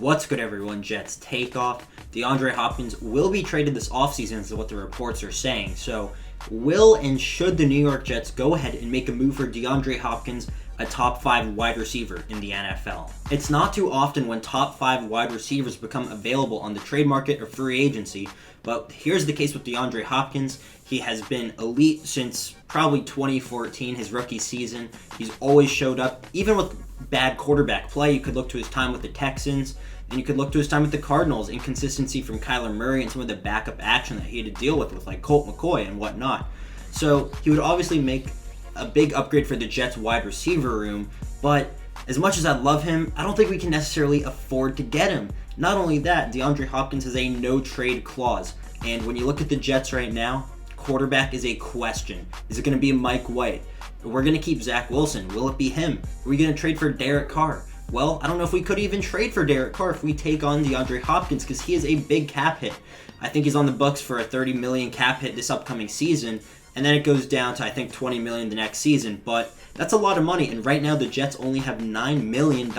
What's good, everyone? Jets takeoff. DeAndre Hopkins will be traded this offseason, is what the reports are saying. So, will and should the New York Jets go ahead and make a move for DeAndre Hopkins, a top 5 wide receiver in the NFL? It's not too often when top 5 wide receivers become available on the trade market or free agency, but here's the case with DeAndre Hopkins. He has been elite since probably 2014, his rookie season. He's always showed up, even with bad quarterback play. You could look to his time with the Texans, and you could look to his time with the Cardinals. Inconsistency from Kyler Murray and some of the backup action that he had to deal with like Colt McCoy and whatnot. So he would obviously make a big upgrade for the Jets wide receiver room, but as much as I love him, I don't think we can necessarily afford to get him. Not only that, DeAndre Hopkins has a no-trade clause, and when you look at the Jets right now, quarterback is a question. Is it going to be Mike White? We're going to keep Zach Wilson. Will it be him? Are we going to trade for Derek Carr? Well, I don't know if we could even trade for Derek Carr if we take on DeAndre Hopkins, because he is a big cap hit. I think he's on the books for a $30 million cap hit this upcoming season, and then it goes down to, I think, $20 million the next season. But that's a lot of money, and right now the Jets only have $9 million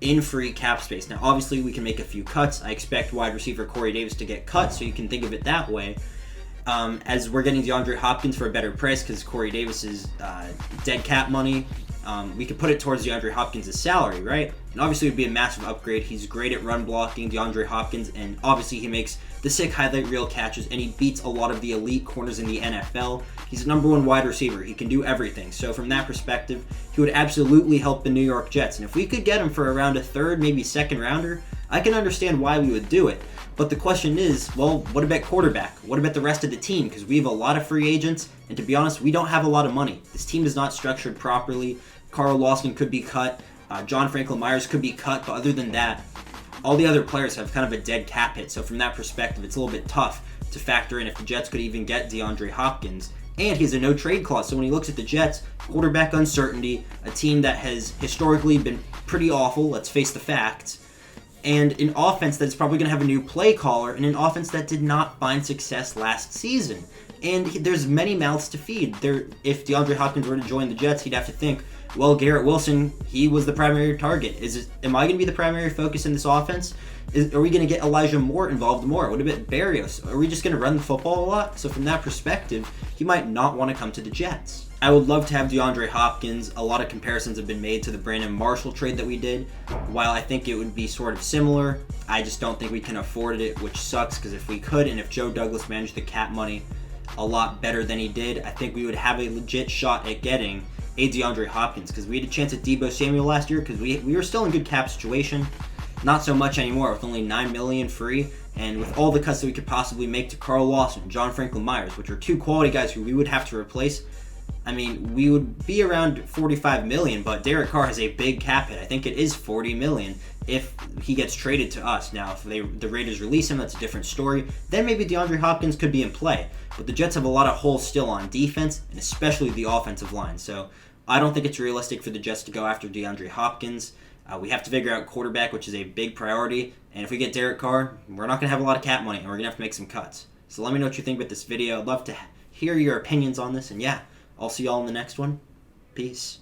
in free cap space. Now, obviously, we can make a few cuts. I expect wide receiver Corey Davis to get cut, so you can think of it that way. As we're getting DeAndre Hopkins for a better price because Corey Davis is dead cap money, we could put it towards DeAndre Hopkins' salary, right? And obviously it would be a massive upgrade. He's great at run blocking, DeAndre Hopkins, and obviously he makes the sick highlight reel catches, and he beats a lot of the elite corners in the NFL. He's a number 1 wide receiver. He can do everything. So from that perspective, he would absolutely help the New York Jets. And if we could get him for around a 3rd, maybe 2nd rounder, I can understand why we would do it. But the question is, well, what about quarterback? What about the rest of the team? Because we have a lot of free agents, and to be honest, we don't have a lot of money. This team is not structured properly. Carl Lawson could be cut. John Franklin Myers could be cut. But other than that, all the other players have kind of a dead cap hit. So from that perspective, it's a little bit tough to factor in if the Jets could even get DeAndre Hopkins. And he has a no-trade clause. So when he looks at the Jets, quarterback uncertainty, a team that has historically been pretty awful, let's face the facts, and an offense that's probably going to have a new play caller, and an offense that did not find success last season. And there's many mouths to feed. If DeAndre Hopkins were to join the Jets, he'd have to think, well, Garrett Wilson, he was the primary target. Am I going to be the primary focus in this offense? Are we going to get Elijah Moore involved more? What about Berrios? Are we just going to run the football a lot? So from that perspective, he might not want to come to the Jets. I would love to have DeAndre Hopkins. A lot of comparisons have been made to the Brandon Marshall trade that we did. While I think it would be sort of similar, I just don't think we can afford it, which sucks, because if we could, and if Joe Douglas managed the cap money a lot better than he did, I think we would have a legit shot at getting a DeAndre Hopkins, because we had a chance at Deebo Samuel last year because we were still in good cap situation. Not so much anymore with only $9 million free, and with all the cuts that we could possibly make to Carl Lawson, John Franklin Myers, which are 2 quality guys who we would have to replace. I mean, we would be around $45 million, but Derek Carr has a big cap hit. I think it is $40 million if he gets traded to us. Now, if the Raiders release him, that's a different story. Then maybe DeAndre Hopkins could be in play. But the Jets have a lot of holes still on defense, and especially the offensive line. So I don't think it's realistic for the Jets to go after DeAndre Hopkins. We have to figure out quarterback, which is a big priority. And if we get Derek Carr, we're not going to have a lot of cap money, and we're going to have to make some cuts. So let me know what you think about this video. I'd love to hear your opinions on this. And yeah, I'll see y'all in the next one. Peace.